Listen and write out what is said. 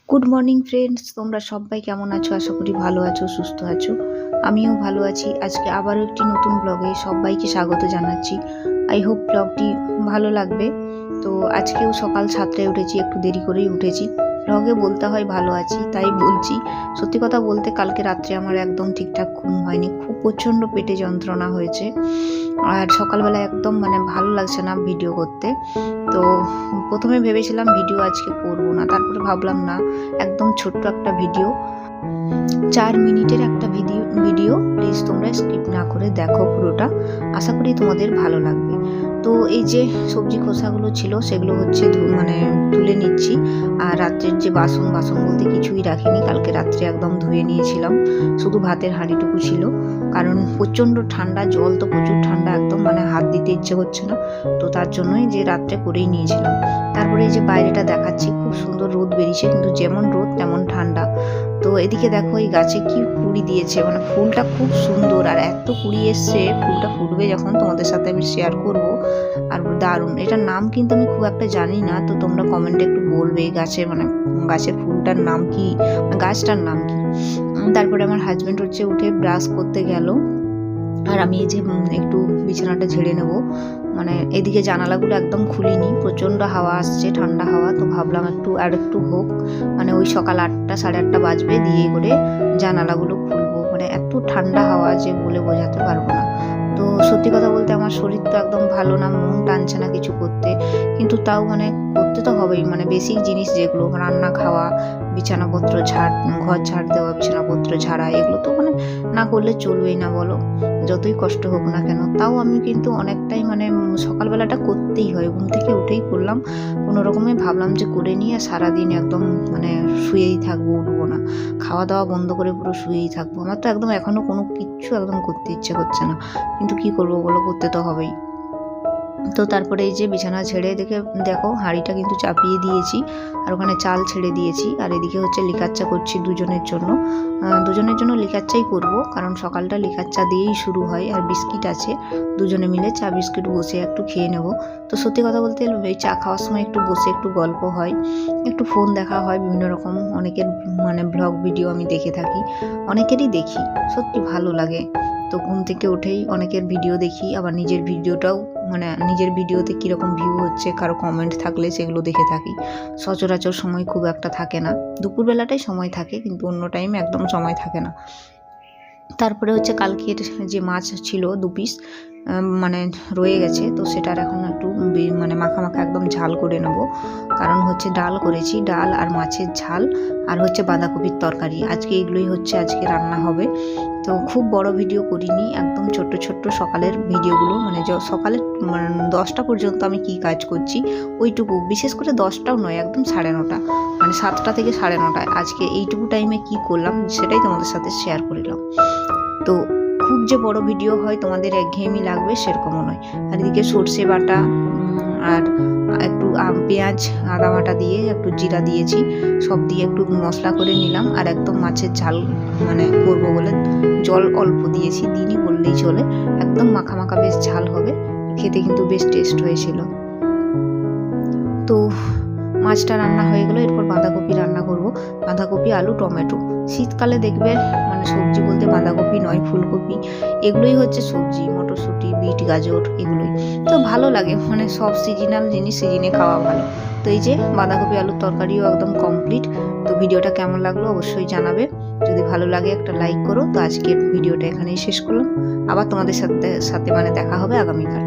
Good morning friends, তোমরা সবাই কেমন আছো? আশা করি ভালো আছো, সুস্থ আছো। আমিও ভালো আছি। আজকে আবারও একটি নতুন ব্লগে সবাইকে স্বাগত জানাচ্ছি। আই হোপ ব্লগটি ভালো লাগবে। তো আজকেও সকাল 7টায় উঠেছি, একটু দেরি করেই উঠেছি। ব্লগে বলতে হয় ভালো আছি, তাই বলছি। সত্যি কথা বলতে কালকে রাত্রে আমার একদম ঠিকঠাক ঘুম হয়নি, খুব প্রচণ্ড পেটে যন্ত্রণা হয়েছে। আর সকালবেলা একদম ভালো লাগছে না ভিডিও করতে। তো প্রথমে ভেবেছিলাম ভিডিও আজকে করব না, তারপরে ভাবলাম না, একদম ছোট্ট একটা ভিডিও, 4 মিনিটের একটা ভিডিও প্লিজ তোমরা স্কিপ না করে দেখো পুরোটা। আশা করি তোমাদের ভালো লাগবে। তো এই যে সবজি খোসাগুলো ছিল সেগুলো হচ্ছে তুলে নিচ্ছি। আর রাত্রের যে বাসন বলতে কিছুই রাখিনি, কালকে রাত্রে একদম ধুয়ে নিয়েছিলাম। শুধু ভাতের হাঁড়িটুকু ছিল, কারণ প্রচণ্ড ঠান্ডা, জল তো প্রচুর ঠান্ডা, একদম হাত দিতে ইচ্ছে করছে না। তো তার জন্যই যে রাত্রে করেই নিয়েছিলাম। তারপরে এই যে বাইরেটা দেখাচ্ছি, খুব সুন্দর রোদ বেরিয়েছে, কিন্তু যেমন রোদ তেমন ঠান্ডা। তো এদিকে দেখো এই গাছে কি কুড়ি দিয়েছে, ফুলটা খুব সুন্দর, আর এত কুড়ি এসছে। ফুলটা ফুটবে যখন তোমাদের সাথে আমি শেয়ার করব। আর দারুণ, এটার নাম কিন্তু আমি খুব একটা জানি না, তো তোমরা কমেন্টে একটু বলবে গাছের ফুলটার নাম কি, গাছটার নাম কি। তারপরে আমার হাজবেন্ড উঠে ব্রাশ করতে গেল, আর আমি এই যে একটু বিছানাটা ঝেড়ে নেব। এদিকে জানালাগুলো একদম খুলিনি, প্রচণ্ড হাওয়া আসছে, ঠান্ডা হাওয়া। তো ভাবলাম একটু হোক, ওই সকাল 8টা 8:30 বাজবে, দিয়ে করে জানালাগুলো খুলবো। এত ঠান্ডা হাওয়া যে বলে বোঝাতে পারবো না। তো সত্যি কথা বলতে আমার শরীর তো একদম ভালো না, মন টানছে না কিছু করতে, কিন্তু তাও করতে তো হবেই। বেসিক জিনিস যেগুলো, রান্না, খাওয়া, বিছানাপত্র ঘর ঝাড় দেওয়া, বিছানাপত্র ঝাড়া, এগুলো তো না করলে চলবেই না বলো, যতই কষ্ট হোক না কেন। তাও আমি কিন্তু অনেকটাই সকালবেলাটা করতেই হয়, ঘুম থেকে উঠেই করলাম। কোনো রকমে ভাবলাম যে করে নিয়ে সারাদিন একদম শুয়েই থাকবো, উঠবো না, খাওয়া দাওয়া বন্ধ করে পুরো শুয়েই থাকবো। আমার তো একদম এখনো কোনো কিচ্ছু একদম করতে ইচ্ছে করছে না, কিন্তু কি করবো বলো, করতে তো হবেই। তো তারপরে এই যে বিছানা ছেড়ে দেখো হাঁড়িটা কিন্তু চাপিয়ে দিয়েছি, আর ওখানে চাল ছেড়ে দিয়েছি। আর এদিকে হচ্ছে লিকার চা করছি দুজনের জন্য লিকার চাই করবো, কারণ সকালটা লিকার চা দিয়েই শুরু হয়। আর বিস্কিট আছে, দুজনে মিলে চা বিস্কিট বসে একটু খেয়ে নেব। তো সত্যি কথা বলতে এই চা খাওয়ার সময় একটু বসে একটু গল্প হয়, একটু ফোন দেখা হয়, বিভিন্ন রকম অনেকের ব্লগ ভিডিও আমি দেখে থাকি, অনেকেরই দেখি, সত্যি ভালো লাগে। তো ঘুম থেকে উঠেই অনেকের ভিডিও দেখি, আবার নিজের ভিডিওতে কীরকম ভিউ হচ্ছে, কারো কমেন্ট থাকলে সেগুলো দেখে থাকি। সচরাচর সময় খুব একটা থাকে না, দুপুরবেলাটাই সময় থাকে, কিন্তু অন্য টাইমে একদম সময় থাকে না। তারপরে হচ্ছে কালকের যে মাছ ছিল 2 পিস রয়ে গেছে, তো সেটার এখন একটু মাখা একদম ঝাল করে নেব। কারণ হচ্ছে ডাল করেছি, ডাল আর মাছের ঝাল, আর হচ্ছে বাঁধাকপির তরকারি। আজকে এগুলোই হচ্ছে আজকে রান্না হবে। তো খুব বড় ভিডিও করিনি, একদম ছোট্ট সকালের ভিডিওগুলো, সকালে 10টা পর্যন্ত আমি কি কাজ করছি ওইটুকু, বিশেষ করে 10টাও নয়, একদম 9:30, 7টা থেকে 9:30 আজকে এইটুকু টাইমে কি করলাম সেটাই তোমাদের সাথে শেয়ার করলাম। তো খুব যে বড় ভিডিও হয় তোমাদের একঘেয়েমি লাগবে সেরকমও নয়। আর এদিকে সর্ষে বাটা আর একটু পেঁয়াজ আদা বাটা দিয়ে একটু জিরা দিয়েছি, সব দিয়ে একটু মশলা করে নিলাম। আর একদম মাছের ঝাল করবো বলে জল অল্প দিয়েছি, দিনই বললেই চলে, একদম মাখা বেশ ঝাল হবে, খেতে কিন্তু বেশ টেস্ট হয়েছিল। তো মাছটা রান্না হয়ে গেল, এরপর বাঁধাকপি রান্না করব, বাঁধাকপি, আলু, টমেটো। শীতকালে দেখবে সবজি বলতে বাঁধাকপি নয়, ফুলকপি, এগুলোই হচ্ছে সবজি, মটরশুঁটি, বিট, গাজর, এগুলোই তো ভালো লাগে। সব সিজনাল জিনিস সিজনে খাওয়া ভালো। তো এই যে বাঁধাকপি আলুর তরকারিও একদম কমপ্লিট। তো ভিডিওটা কেমন লাগলো অবশ্যই জানাবে, যদি ভালো লাগে একটা লাইক করো। তো আজকের ভিডিওটা এখানেই শেষ করলাম, আবার তোমাদের সাথে দেখা হবে আগামীকাল।